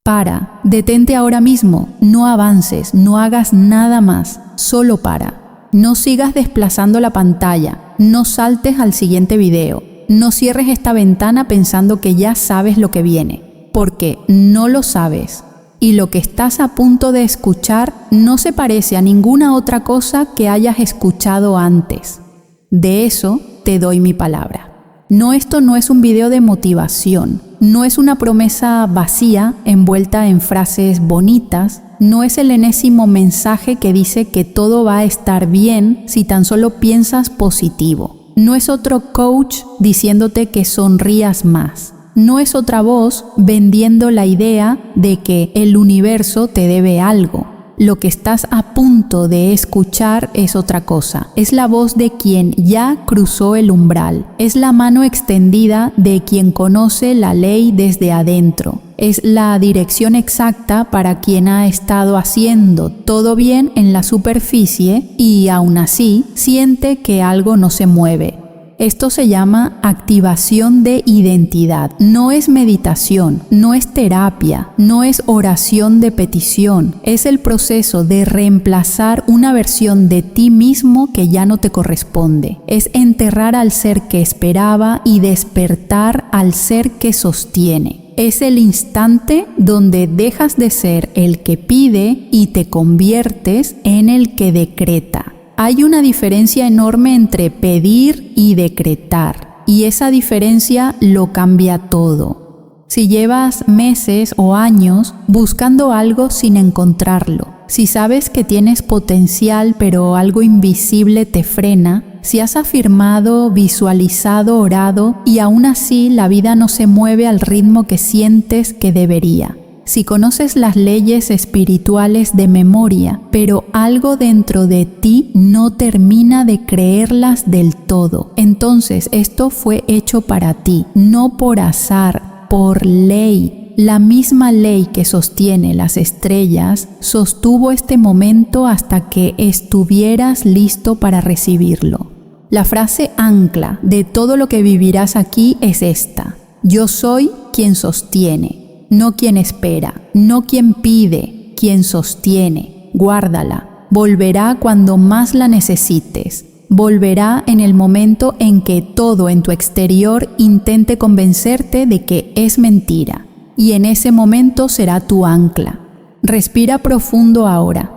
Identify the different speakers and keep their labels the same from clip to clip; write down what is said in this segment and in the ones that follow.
Speaker 1: Para, detente ahora mismo, no avances, no hagas nada más, solo para. No sigas desplazando la pantalla, no saltes al siguiente video, no cierres esta ventana pensando que ya sabes lo que viene, porque no lo sabes. Y lo que estás a punto de escuchar no se parece a ninguna otra cosa que hayas escuchado antes. De eso te doy mi palabra. No, esto no es un video de motivación, no es una promesa vacía envuelta en frases bonitas, no es el enésimo mensaje que dice que todo va a estar bien si tan solo piensas positivo. No es otro coach diciéndote que sonrías más. No es otra voz vendiendo la idea de que el universo te debe algo. Lo que estás a punto de escuchar es otra cosa. Es la voz de quien ya cruzó el umbral. Es la mano extendida de quien conoce la ley desde adentro. Es la dirección exacta para quien ha estado haciendo todo bien en la superficie y aún así siente que algo no se mueve. Esto se llama activación de identidad. No es meditación, no es terapia, no es oración de petición. Es el proceso de reemplazar una versión de ti mismo que ya no te corresponde. Es enterrar al ser que esperaba y despertar al ser que sostiene. Es el instante donde dejas de ser el que pide y te conviertes en el que decreta. Hay una diferencia enorme entre pedir y decretar, y esa diferencia lo cambia todo. Si llevas meses o años buscando algo sin encontrarlo, si sabes que tienes potencial pero algo invisible te frena, si has afirmado, visualizado, orado y aún así la vida no se mueve al ritmo que sientes que debería. Si conoces las leyes espirituales de memoria, pero algo dentro de ti no termina de creerlas del todo, entonces esto fue hecho para ti, no por azar, por ley. La misma ley que sostiene las estrellas sostuvo este momento hasta que estuvieras listo para recibirlo. La frase ancla de todo lo que vivirás aquí es esta: yo soy quien sostiene. No quien espera, no quien pide, quien sostiene. Guárdala. Volverá cuando más la necesites. Volverá en el momento en que todo en tu exterior intente convencerte de que es mentira. Y en ese momento será tu ancla. Respira profundo ahora.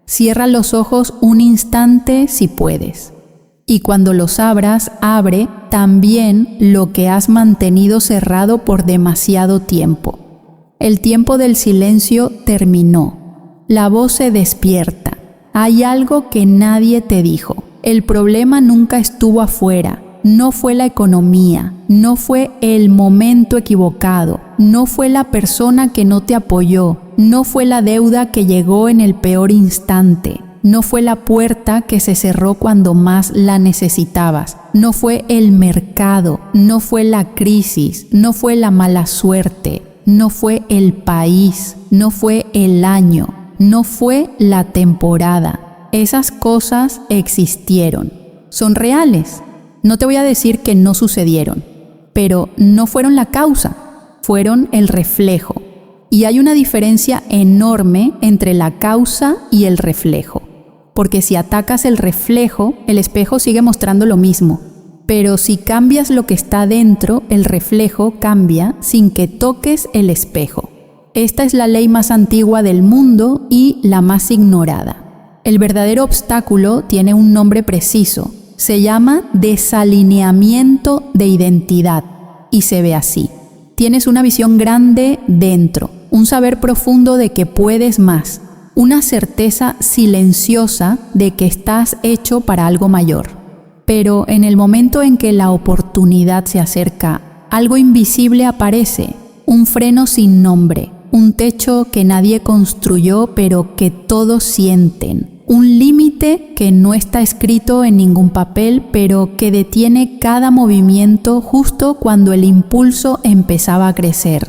Speaker 1: Cierra los ojos un instante si puedes. Y cuando los abras, abre también lo que has mantenido cerrado por demasiado tiempo. El tiempo del silencio terminó. La voz se despierta. Hay algo que nadie te dijo. El problema nunca estuvo afuera. No fue la economía. No fue el momento equivocado. No fue la persona que no te apoyó. No fue la deuda que llegó en el peor instante. No fue la puerta que se cerró cuando más la necesitabas. No fue el mercado. No fue la crisis. No fue la mala suerte. No fue el país, no fue el año, no fue la temporada. Esas cosas existieron, son reales. No te voy a decir que no sucedieron, pero no fueron la causa, fueron el reflejo. Y hay una diferencia enorme entre la causa y el reflejo, porque si atacas el reflejo, el espejo sigue mostrando lo mismo. Pero si cambias lo que está dentro, el reflejo cambia sin que toques el espejo. Esta es la ley más antigua del mundo y la más ignorada. El verdadero obstáculo tiene un nombre preciso. Se llama desalineamiento de identidad y se ve así. Tienes una visión grande dentro, un saber profundo de que puedes más, una certeza silenciosa de que estás hecho para algo mayor. Pero en el momento en que la oportunidad se acerca, algo invisible aparece, un freno sin nombre, un techo que nadie construyó pero que todos sienten, un límite que no está escrito en ningún papel pero que detiene cada movimiento justo cuando el impulso empezaba a crecer.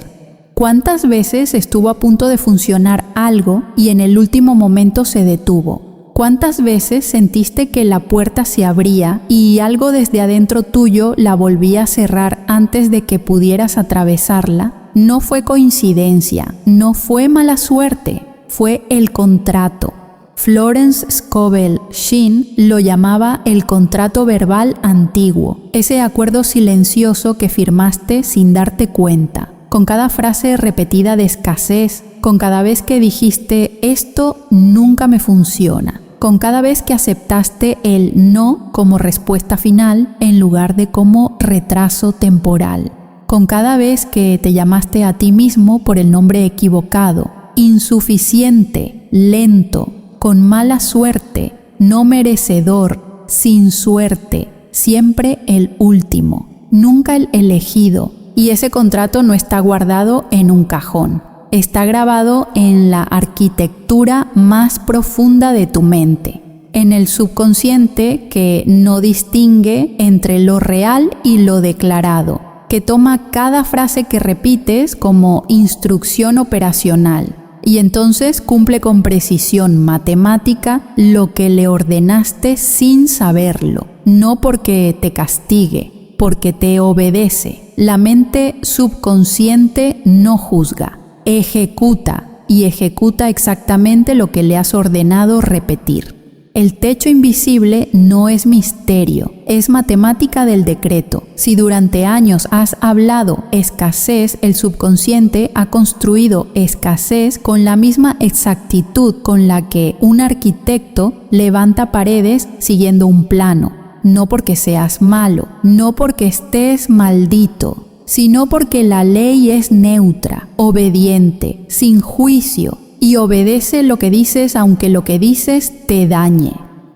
Speaker 1: ¿Cuántas veces estuvo a punto de funcionar algo y en el último momento se detuvo? ¿Cuántas veces sentiste que la puerta se abría y algo desde adentro tuyo la volvía a cerrar antes de que pudieras atravesarla? No fue coincidencia, no fue mala suerte, fue el contrato. Florence Scovel Shinn lo llamaba el contrato verbal antiguo, ese acuerdo silencioso que firmaste sin darte cuenta, con cada frase repetida de escasez, con cada vez que dijiste esto nunca me funciona, con cada vez que aceptaste el no como respuesta final en lugar de como retraso temporal, con cada vez que te llamaste a ti mismo por el nombre equivocado, insuficiente, lento, con mala suerte, no merecedor, sin suerte, siempre el último, nunca el elegido. Y ese contrato no está guardado en un cajón, está grabado en la arquitectura más profunda de tu mente, en el subconsciente que no distingue entre lo real y lo declarado, que toma cada frase que repites como instrucción operacional. Y entonces cumple con precisión matemática lo que le ordenaste sin saberlo, no porque te castigue, porque te obedece. La mente subconsciente no juzga, ejecuta y ejecuta exactamente lo que le has ordenado repetir. El techo invisible no es misterio, es matemática del decreto. Si durante años has hablado escasez, el subconsciente ha construido escasez con la misma exactitud con la que un arquitecto levanta paredes siguiendo un plano. No porque seas malo, no porque estés maldito, sino porque la ley es neutra, obediente, sin juicio, y obedece lo que dices aunque lo que dices te dañe.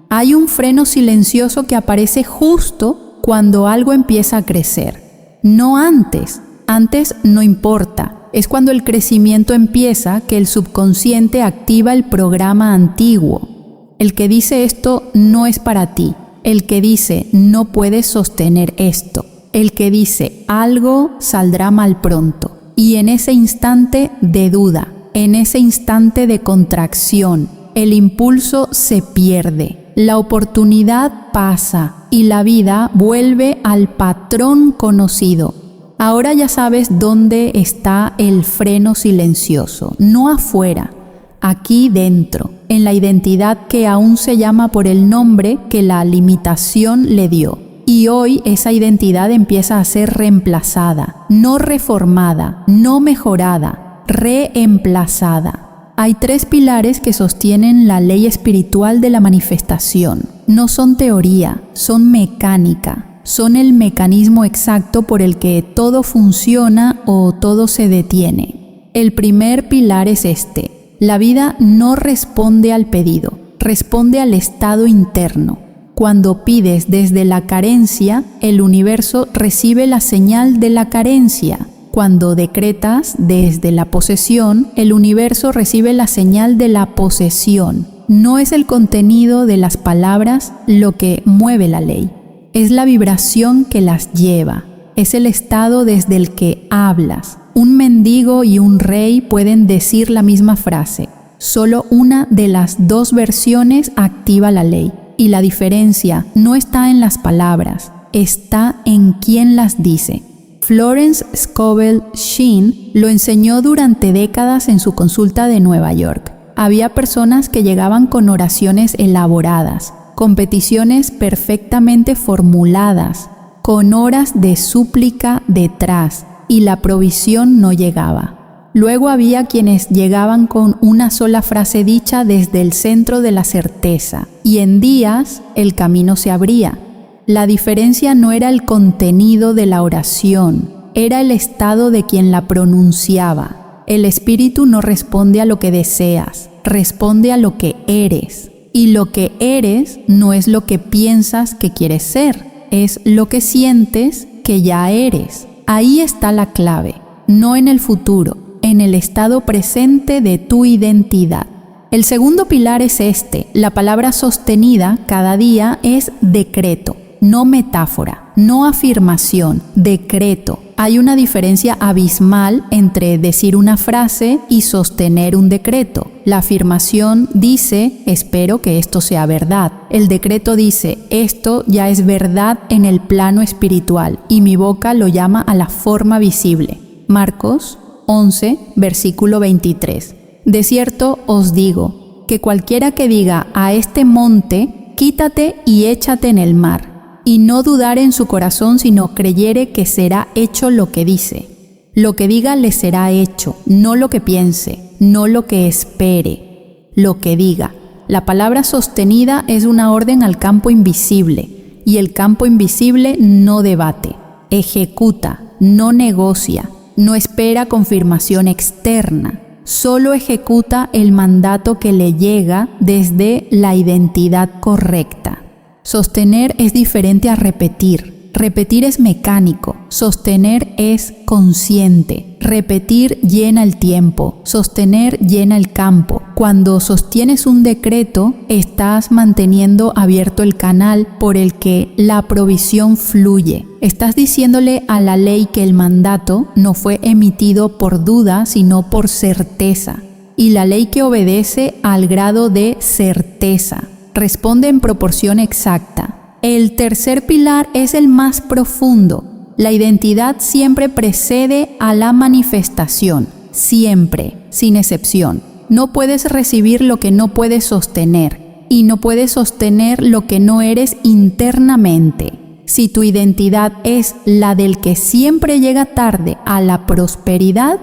Speaker 1: Hay un freno silencioso que aparece justo cuando algo empieza a crecer, no antes. Antes no importa, es cuando el crecimiento empieza que el subconsciente activa el programa antiguo. El que dice esto no es para ti, el que dice no puedes sostener esto, el que dice algo saldrá mal pronto. Y en ese instante de duda, en ese instante de contracción, el impulso se pierde, la oportunidad pasa y la vida vuelve al patrón conocido. Ahora ya sabes dónde está el freno silencioso, no afuera, aquí dentro, en la identidad que aún se llama por el nombre que la limitación le dio. Y hoy esa identidad empieza a ser reemplazada, no reformada, no mejorada, reemplazada. Hay 3 pilares que sostienen la ley espiritual de la manifestación. No son teoría, son mecánica, son el mecanismo exacto por el que todo funciona o todo se detiene. El primer pilar es este: la vida no responde al pedido, responde al estado interno. Cuando pides desde la carencia, el universo recibe la señal de la carencia. Cuando decretas desde la posesión, el universo recibe la señal de la posesión. No es el contenido de las palabras lo que mueve la ley, es la vibración que las lleva, es el estado desde el que hablas. Un mendigo y un rey pueden decir la misma frase, solo una de las 2 versiones activa la ley, y la diferencia no está en las palabras, está en quién las dice. Florence Scovel Shinn lo enseñó durante décadas en su consulta de Nueva York. Había personas que llegaban con oraciones elaboradas, con peticiones perfectamente formuladas, con horas de súplica detrás, y la provisión no llegaba. Luego había quienes llegaban con una sola frase dicha desde el centro de la certeza, y en días el camino se abría. La diferencia no era el contenido de la oración, era el estado de quien la pronunciaba. El espíritu no responde a lo que deseas, responde a lo que eres. Y lo que eres no es lo que piensas que quieres ser, es lo que sientes que ya eres. Ahí está la clave, no en el futuro, en el estado presente de tu identidad. El segundo pilar es este: la palabra sostenida cada día es decreto. No metáfora, no afirmación, decreto. Hay una diferencia abismal entre decir una frase y sostener un decreto. La afirmación dice, espero que esto sea verdad. El decreto dice, esto ya es verdad en el plano espiritual y mi boca lo llama a la forma visible. Marcos 11, versículo 23. De cierto os digo, que cualquiera que diga a este monte, quítate y échate en el mar, y no dudare en su corazón, sino creyere que será hecho lo que dice. Lo que diga le será hecho, no lo que piense, no lo que espere, lo que diga. La palabra sostenida es una orden al campo invisible, y el campo invisible no debate, ejecuta, no negocia, no espera confirmación externa, solo ejecuta el mandato que le llega desde la identidad correcta. Sostener es diferente a repetir. Repetir es mecánico, sostener es consciente. Repetir llena el tiempo, sostener llena el campo. Cuando sostienes un decreto, estás manteniendo abierto el canal por el que la provisión fluye. Estás diciéndole a la ley que el mandato no fue emitido por duda, sino por certeza. Y la ley que obedece al grado de certeza responde en proporción exacta. El tercer pilar es el más profundo. La identidad siempre precede a la manifestación, siempre, sin excepción. No puedes recibir lo que no puedes sostener, y no puedes sostener lo que no eres internamente. Si tu identidad es la del que siempre llega tarde a la prosperidad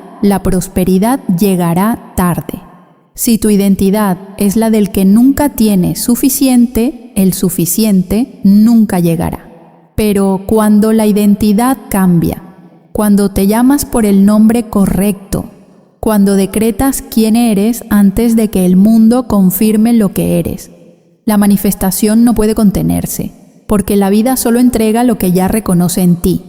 Speaker 1: llegará tarde. Si tu identidad es la del que nunca tiene suficiente, el suficiente nunca llegará. Pero cuando la identidad cambia, cuando te llamas por el nombre correcto, cuando decretas quién eres antes de que el mundo confirme lo que eres, la manifestación no puede contenerse, porque la vida solo entrega lo que ya reconoce en ti.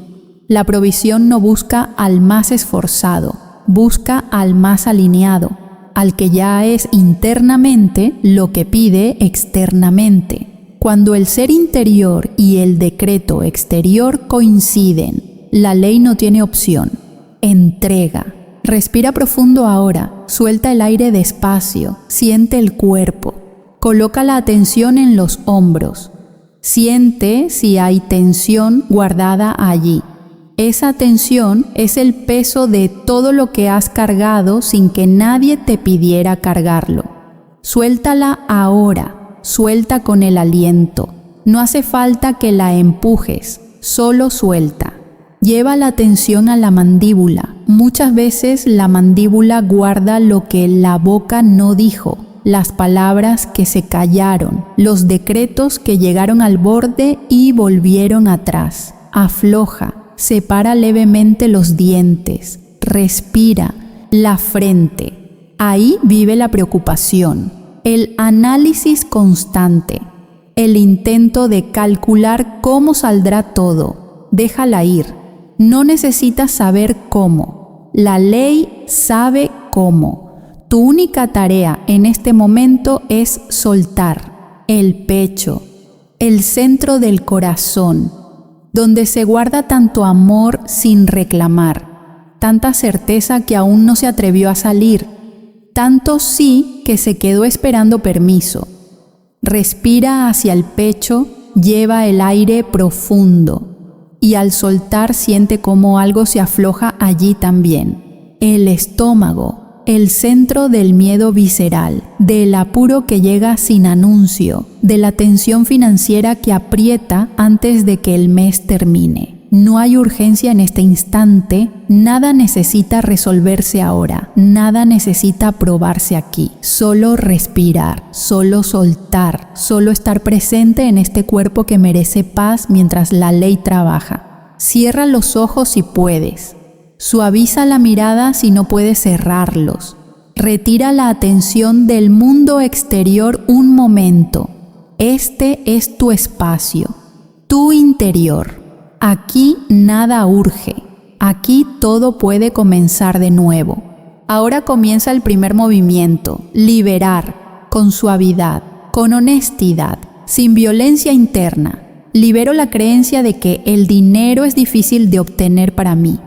Speaker 1: La provisión no busca al más esforzado, busca al más alineado, al que ya es internamente lo que pide externamente. Cuando el ser interior y el decreto exterior coinciden, la ley no tiene opción. Entrega. Respira profundo ahora, suelta el aire despacio, siente el cuerpo, coloca la atención en los hombros, siente si hay tensión guardada allí. Esa tensión es el peso de todo lo que has cargado sin que nadie te pidiera cargarlo. Suéltala ahora, suelta con el aliento. No hace falta que la empujes, solo suelta. Lleva la atención a la mandíbula. Muchas veces la mandíbula guarda lo que la boca no dijo, las palabras que se callaron, los decretos que llegaron al borde y volvieron atrás. Afloja. Separa levemente los dientes, respira, la frente. Ahí vive la preocupación, el análisis constante, el intento de calcular cómo saldrá todo. Déjala ir. No necesitas saber cómo. La ley sabe cómo. Tu única tarea en este momento es soltar el pecho, el centro del corazón, donde se guarda tanto amor sin reclamar, tanta certeza que aún no se atrevió a salir, tanto sí que se quedó esperando permiso. Respira hacia el pecho, lleva el aire profundo y al soltar siente cómo algo se afloja allí también. El estómago, el centro del miedo visceral, del apuro que llega sin anuncio, de la tensión financiera que aprieta antes de que el mes termine. No hay urgencia en este instante, nada necesita resolverse ahora, nada necesita probarse aquí. Solo respirar, solo soltar, solo estar presente en este cuerpo que merece paz mientras la ley trabaja. Cierra los ojos si puedes. Suaviza la mirada si no puedes cerrarlos. Retira la atención del mundo exterior un momento. Este es tu espacio, tu interior. Aquí nada urge. Aquí todo puede comenzar de nuevo. Ahora comienza el primer movimiento, liberar, con suavidad, con honestidad, sin violencia interna. Libero la creencia de que el dinero es difícil de obtener para mí.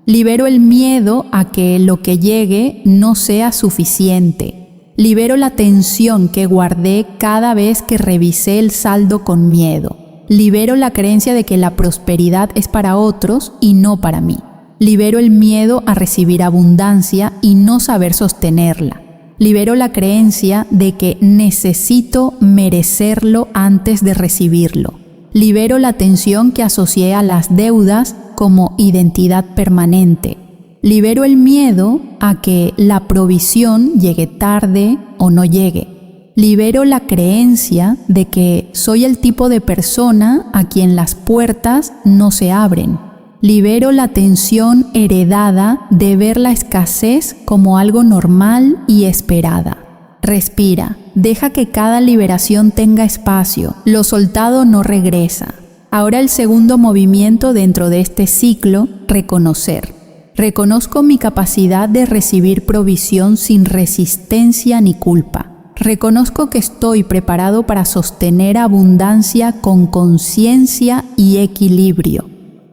Speaker 1: Libero el miedo a que lo que llegue no sea suficiente. Libero la tensión que guardé cada vez que revisé el saldo con miedo. Libero la creencia de que la prosperidad es para otros y no para mí. Libero el miedo a recibir abundancia y no saber sostenerla. Libero la creencia de que necesito merecerlo antes de recibirlo. Libero la tensión que asocié a las deudas como identidad permanente. Libero el miedo a que la provisión llegue tarde o no llegue. Libero la creencia de que soy el tipo de persona a quien las puertas no se abren. Libero la tensión heredada de ver la escasez como algo normal y esperada. Respira, deja que cada liberación tenga espacio, lo soltado no regresa. Ahora el segundo movimiento dentro de este ciclo, reconocer. Reconozco mi capacidad de recibir provisión sin resistencia ni culpa. Reconozco que estoy preparado para sostener abundancia con conciencia y equilibrio.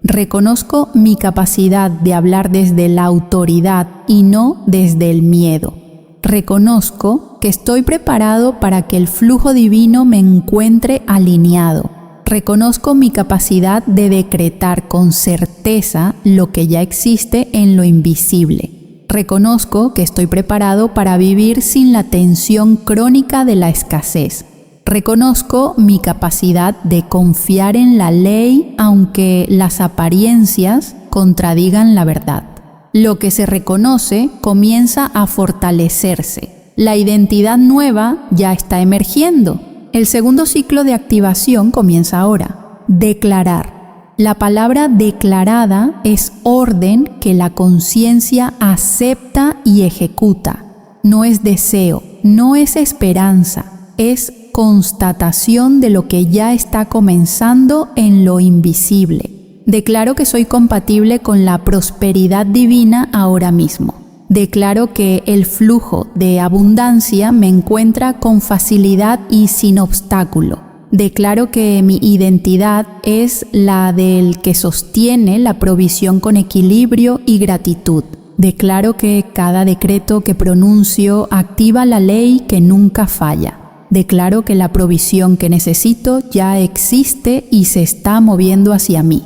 Speaker 1: Reconozco mi capacidad de hablar desde la autoridad y no desde el miedo. Reconozco que estoy preparado para que el flujo divino me encuentre alineado. Reconozco mi capacidad de decretar con certeza lo que ya existe en lo invisible. Reconozco que estoy preparado para vivir sin la tensión crónica de la escasez. Reconozco mi capacidad de confiar en la ley aunque las apariencias contradigan la verdad. Lo que se reconoce comienza a fortalecerse. La identidad nueva ya está emergiendo. El segundo ciclo de activación comienza ahora. Declarar. La palabra declarada es orden que la conciencia acepta y ejecuta. No es deseo, no es esperanza, es constatación de lo que ya está comenzando en lo invisible. Declaro que soy compatible con la prosperidad divina ahora mismo. Declaro que el flujo de abundancia me encuentra con facilidad y sin obstáculo. Declaro que mi identidad es la del que sostiene la provisión con equilibrio y gratitud. Declaro que cada decreto que pronuncio activa la ley que nunca falla. Declaro que la provisión que necesito ya existe y se está moviendo hacia mí.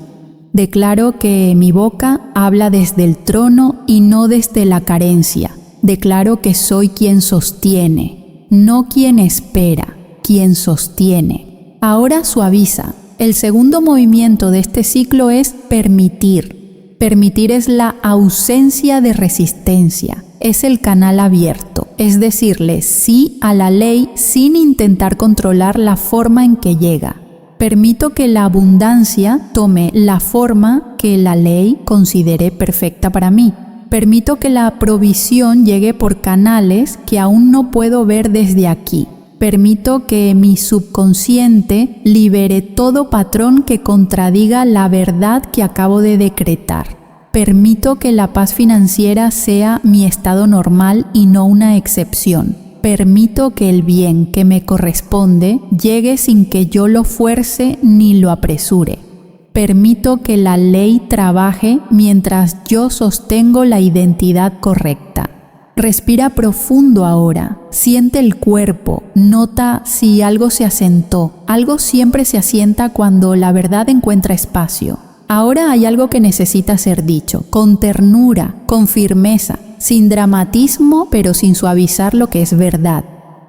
Speaker 1: Declaro que mi boca habla desde el trono y no desde la carencia. Declaro que soy quien sostiene, no quien espera, quien sostiene. Ahora suaviza. El segundo movimiento de este ciclo es permitir. Permitir es la ausencia de resistencia, es el canal abierto, es decirle sí a la ley sin intentar controlar la forma en que llega. Permito que la abundancia tome la forma que la ley considere perfecta para mí. Permito que la provisión llegue por canales que aún no puedo ver desde aquí. Permito que mi subconsciente libere todo patrón que contradiga la verdad que acabo de decretar. Permito que la paz financiera sea mi estado normal y no una excepción. Permito que el bien que me corresponde llegue sin que yo lo fuerce ni lo apresure. Permito que la ley trabaje mientras yo sostengo la identidad correcta. Respira profundo ahora, siente el cuerpo, nota si algo se asentó. Algo siempre se asienta cuando la verdad encuentra espacio. Ahora hay algo que necesita ser dicho, con ternura, con firmeza, sin dramatismo, pero sin suavizar lo que es verdad.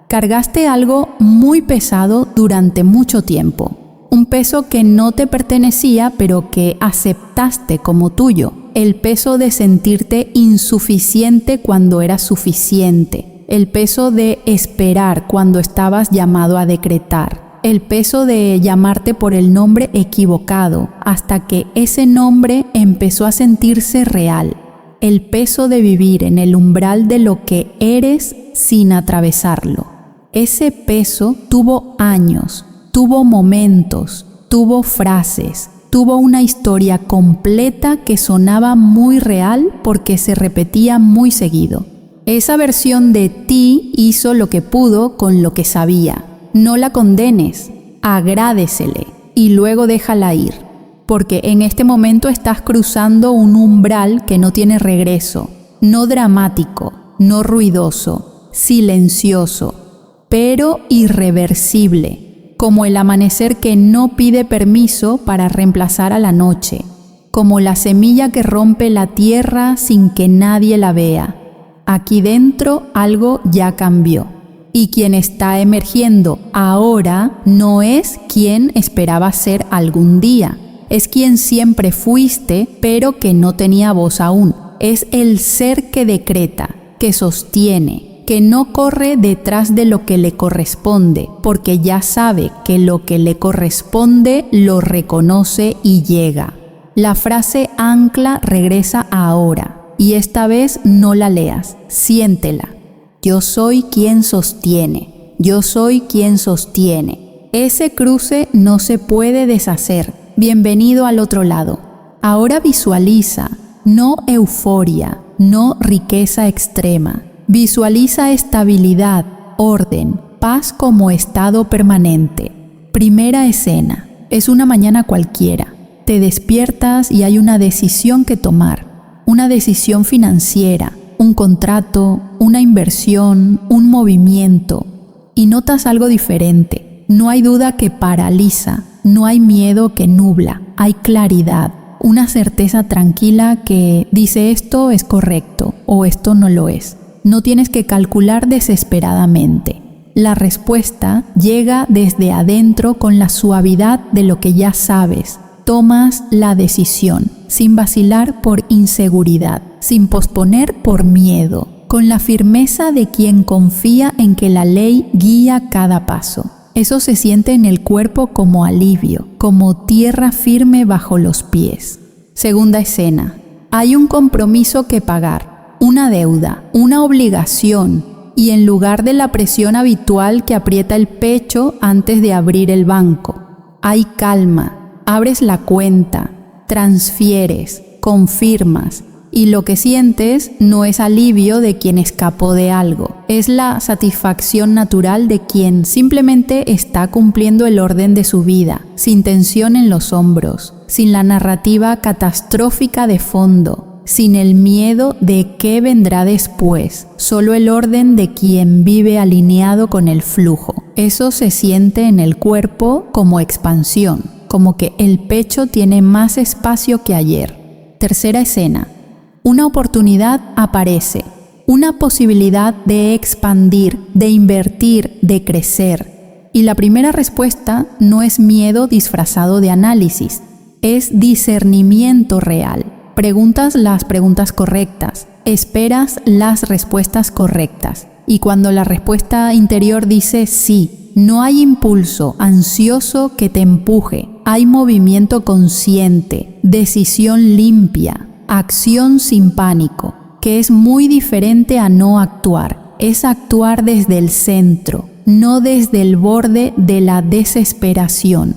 Speaker 1: Cargaste algo muy pesado durante mucho tiempo. Un peso que no te pertenecía, pero que aceptaste como tuyo. El peso de sentirte insuficiente cuando eras suficiente. El peso de esperar cuando estabas llamado a decretar. El peso de llamarte por el nombre equivocado, hasta que ese nombre empezó a sentirse real. El peso de vivir en el umbral de lo que eres sin atravesarlo. Ese peso tuvo años, tuvo momentos, tuvo frases, tuvo una historia completa que sonaba muy real porque se repetía muy seguido. Esa versión de ti hizo lo que pudo con lo que sabía. No la condenes, agradécele y luego déjala ir, porque en este momento estás cruzando un umbral que no tiene regreso, no dramático, no ruidoso, silencioso, pero irreversible, como el amanecer que no pide permiso para reemplazar a la noche, como la semilla que rompe la tierra sin que nadie la vea. Aquí dentro algo ya cambió. Y quien está emergiendo ahora no es quien esperaba ser algún día. Es quien siempre fuiste, pero que no tenía voz aún. Es el ser que decreta, que sostiene, que no corre detrás de lo que le corresponde, porque ya sabe que lo que le corresponde lo reconoce y llega. La frase ancla regresa ahora, y esta vez no la leas, siéntela. Yo soy quien sostiene, yo soy quien sostiene. Ese cruce no se puede deshacer. Bienvenido al otro lado. Ahora visualiza, no euforia, no riqueza extrema. Visualiza estabilidad, orden, paz como estado permanente. Primera escena. Es una mañana cualquiera. Te despiertas y hay una decisión que tomar. Una decisión financiera, un contrato, una inversión, un movimiento. Y notas algo diferente. No hay duda que paraliza. No hay miedo que nubla, hay claridad, una certeza tranquila que dice esto es correcto o esto no lo es. No tienes que calcular desesperadamente. La respuesta llega desde adentro con la suavidad de lo que ya sabes. Tomas la decisión, sin vacilar por inseguridad, sin posponer por miedo, con la firmeza de quien confía en que la ley guía cada paso. Eso se siente en el cuerpo como alivio, como tierra firme bajo los pies. Segunda escena. Hay un compromiso que pagar, una deuda, una obligación, y en lugar de la presión habitual que aprieta el pecho antes de abrir el banco, hay calma, abres la cuenta, transfieres, confirmas, y lo que sientes no es alivio de quien escapó de algo, es la satisfacción natural de quien simplemente está cumpliendo el orden de su vida, sin tensión en los hombros, sin la narrativa catastrófica de fondo, sin el miedo de qué vendrá después, solo el orden de quien vive alineado con el flujo. Eso se siente en el cuerpo como expansión, como que el pecho tiene más espacio que ayer. Tercera escena. Una oportunidad aparece, una posibilidad de expandir, de invertir, de crecer. Y la primera respuesta no es miedo disfrazado de análisis, es discernimiento real. Preguntas las preguntas correctas, esperas las respuestas correctas. Y cuando la respuesta interior dice sí, no hay impulso ansioso que te empuje, hay movimiento consciente, decisión limpia. Acción sin pánico, que es muy diferente a no actuar. Es actuar desde el centro, no desde el borde de la desesperación.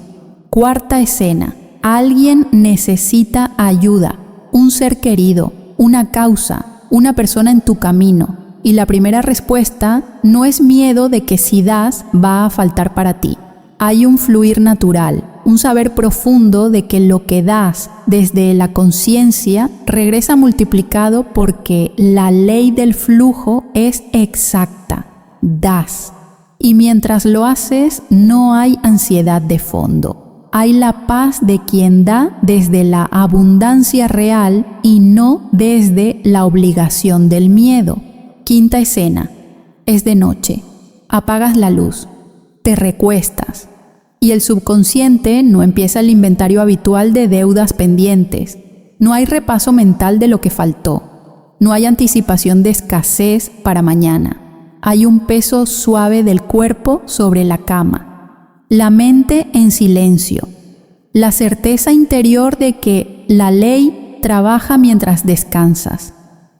Speaker 1: Cuarta escena. Alguien necesita ayuda, un ser querido, una causa, una persona en tu camino. Y la primera respuesta no es miedo de que si das va a faltar para ti. Hay un fluir natural, un saber profundo de que lo que das desde la conciencia regresa multiplicado porque la ley del flujo es exacta. Das. Y mientras lo haces, no hay ansiedad de fondo. Hay la paz de quien da desde la abundancia real y no desde la obligación del miedo. Quinta escena. Es de noche. Apagas la luz. Te recuestas. Y el subconsciente no empieza el inventario habitual de deudas pendientes. No hay repaso mental de lo que faltó. No hay anticipación de escasez para mañana. Hay un peso suave del cuerpo sobre la cama. La mente en silencio. La certeza interior de que la ley trabaja mientras descansas.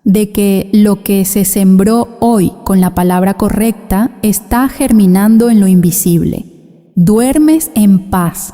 Speaker 1: De que lo que se sembró hoy con la palabra correcta está germinando en lo invisible. Duermes en paz,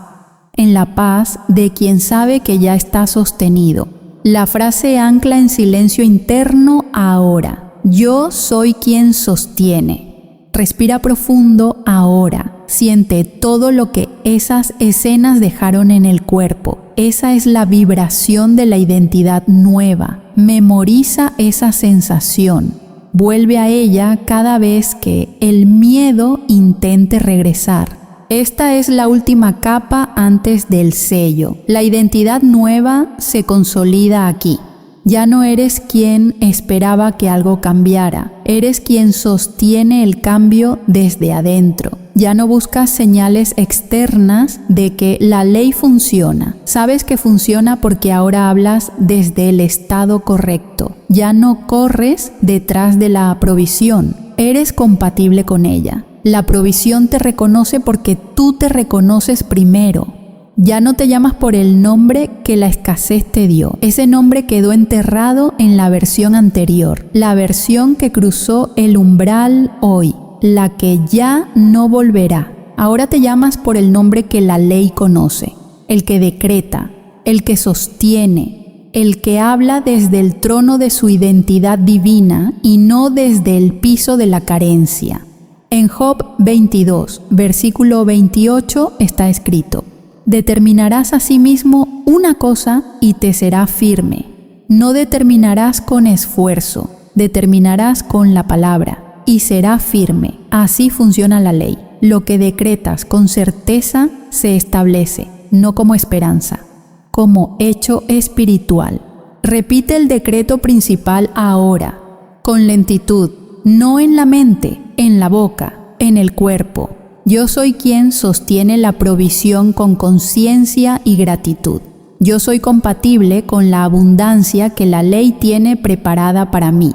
Speaker 1: en la paz de quien sabe que ya está sostenido. La frase ancla en silencio interno ahora. Yo soy quien sostiene. Respira profundo ahora. Siente todo lo que esas escenas dejaron en el cuerpo. Esa es la vibración de la identidad nueva. Memoriza esa sensación. Vuelve a ella cada vez que el miedo intente regresar. Esta es la última capa antes del sello. La identidad nueva se consolida aquí. Ya no eres quien esperaba que algo cambiara. Eres quien sostiene el cambio desde adentro. Ya no buscas señales externas de que la ley funciona. Sabes que funciona porque ahora hablas desde el estado correcto. Ya no corres detrás de la provisión. Eres compatible con ella. La provisión te reconoce porque tú te reconoces primero. Ya no te llamas por el nombre que la escasez te dio. Ese nombre quedó enterrado en la versión anterior, la versión que cruzó el umbral hoy, la que ya no volverá. Ahora te llamas por el nombre que la ley conoce, el que decreta, el que sostiene, el que habla desde el trono de su identidad divina y no desde el piso de la carencia. En Job 22, versículo 28 está escrito: determinarás a sí mismo una cosa y te será firme. No determinarás con esfuerzo, determinarás con la palabra y será firme. Así funciona la ley. Lo que decretas con certeza se establece, no como esperanza, como hecho espiritual. Repite el decreto principal ahora, con lentitud, no en la mente, en la boca, en el cuerpo. Yo soy quien sostiene la provisión con conciencia y gratitud. Yo soy compatible con la abundancia que la ley tiene preparada para mí.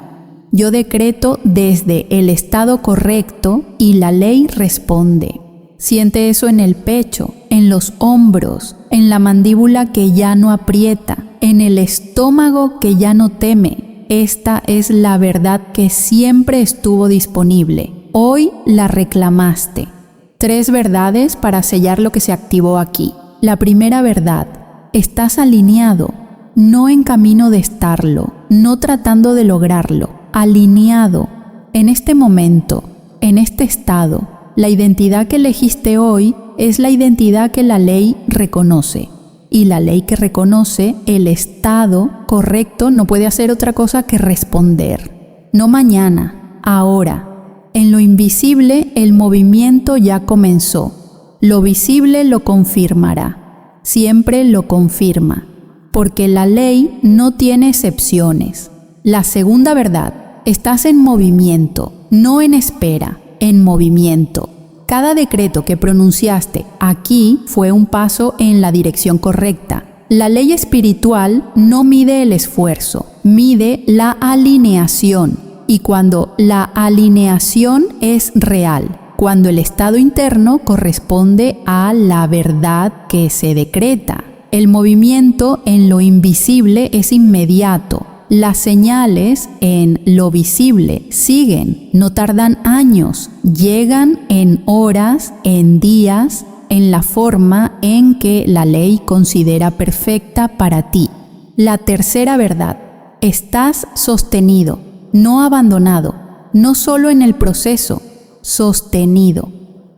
Speaker 1: Yo decreto desde el estado correcto y la ley responde. Siente eso en el pecho, en los hombros, en la mandíbula que ya no aprieta, en el estómago que ya no teme. Esta es la verdad que siempre estuvo disponible. Hoy la reclamaste. 3 verdades para sellar lo que se activó aquí. La primera verdad: estás alineado, no en camino de estarlo, no tratando de lograrlo, alineado. En este momento, en este estado, la identidad que elegiste hoy es la identidad que la ley reconoce. Y la ley que reconoce el estado correcto no puede hacer otra cosa que responder. No mañana, ahora. En lo invisible, el movimiento ya comenzó. Lo visible lo confirmará. Siempre lo confirma. Porque la ley no tiene excepciones. La segunda verdad: estás en movimiento, no en espera, en movimiento. Cada decreto que pronunciaste aquí fue un paso en la dirección correcta. La ley espiritual no mide el esfuerzo, mide la alineación. Y cuando la alineación es real, cuando el estado interno corresponde a la verdad que se decreta, el movimiento en lo invisible es inmediato. Las señales en lo visible siguen, no tardan años, llegan en horas, en días, en la forma en que la ley considera perfecta para ti. La tercera verdad: estás sostenido, no abandonado, no solo en el proceso, sostenido.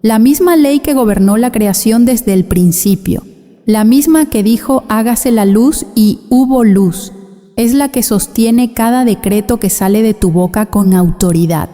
Speaker 1: La misma ley que gobernó la creación desde el principio, la misma que dijo hágase la luz y hubo luz, es la que sostiene cada decreto que sale de tu boca con autoridad.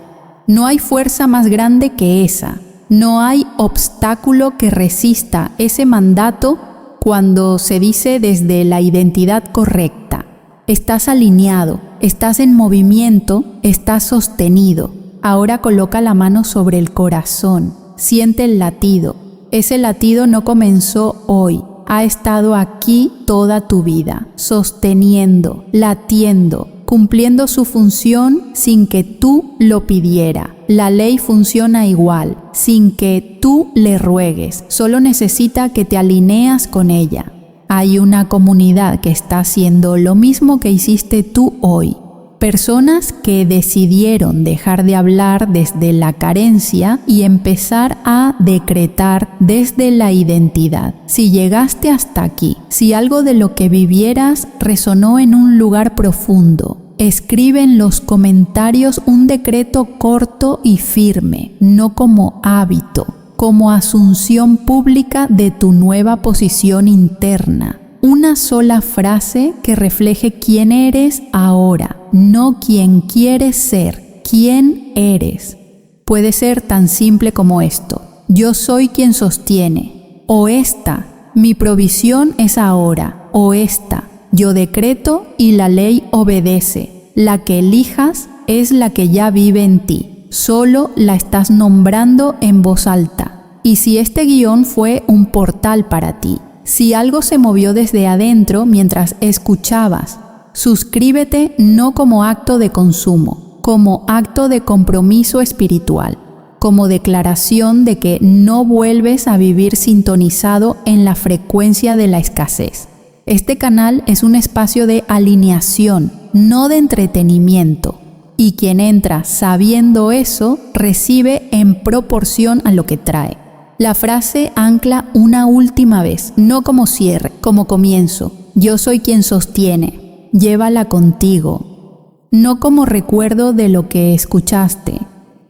Speaker 1: No hay fuerza más grande que esa. No hay obstáculo que resista ese mandato cuando se dice desde la identidad correcta. Estás alineado, estás en movimiento, estás sostenido. Ahora coloca la mano sobre el corazón, siente el latido. Ese latido no comenzó hoy, ha estado aquí toda tu vida, sosteniendo, latiendo, cumpliendo su función sin que tú lo pidiera. La ley funciona igual, sin que tú le ruegues, solo necesita que te alineas con ella. Hay una comunidad que está haciendo lo mismo que hiciste tú hoy. Personas que decidieron dejar de hablar desde la carencia y empezar a decretar desde la identidad. Si llegaste hasta aquí, si algo de lo que vivieras resonó en un lugar profundo, escribe en los comentarios un decreto corto y firme, no como hábito, como asunción pública de tu nueva posición interna. Una sola frase que refleje quién eres ahora, no quién quieres ser, quién eres. Puede ser tan simple como esto: yo soy quien sostiene, o esta, mi provisión es ahora, o esta, yo decreto y la ley obedece. La que elijas es la que ya vive en ti, solo la estás nombrando en voz alta. Y si este guión fue un portal para ti, si algo se movió desde adentro mientras escuchabas, suscríbete no como acto de consumo, como acto de compromiso espiritual, como declaración de que no vuelves a vivir sintonizado en la frecuencia de la escasez. Este canal es un espacio de alineación, no de entretenimiento, y quien entra sabiendo eso recibe en proporción a lo que trae. La frase ancla una última vez, no como cierre, como comienzo. Yo soy quien sostiene, llévala contigo. No como recuerdo de lo que escuchaste,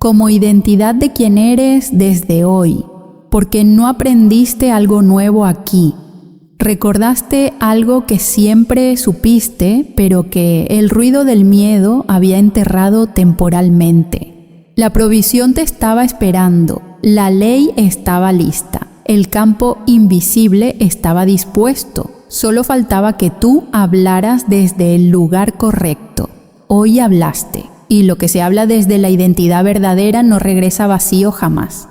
Speaker 1: como identidad de quien eres desde hoy, porque no aprendiste algo nuevo aquí. Recordaste algo que siempre supiste, pero que el ruido del miedo había enterrado temporalmente. La provisión te estaba esperando, la ley estaba lista, el campo invisible estaba dispuesto. Solo faltaba que tú hablaras desde el lugar correcto. Hoy hablaste, y lo que se habla desde la identidad verdadera no regresa vacío jamás.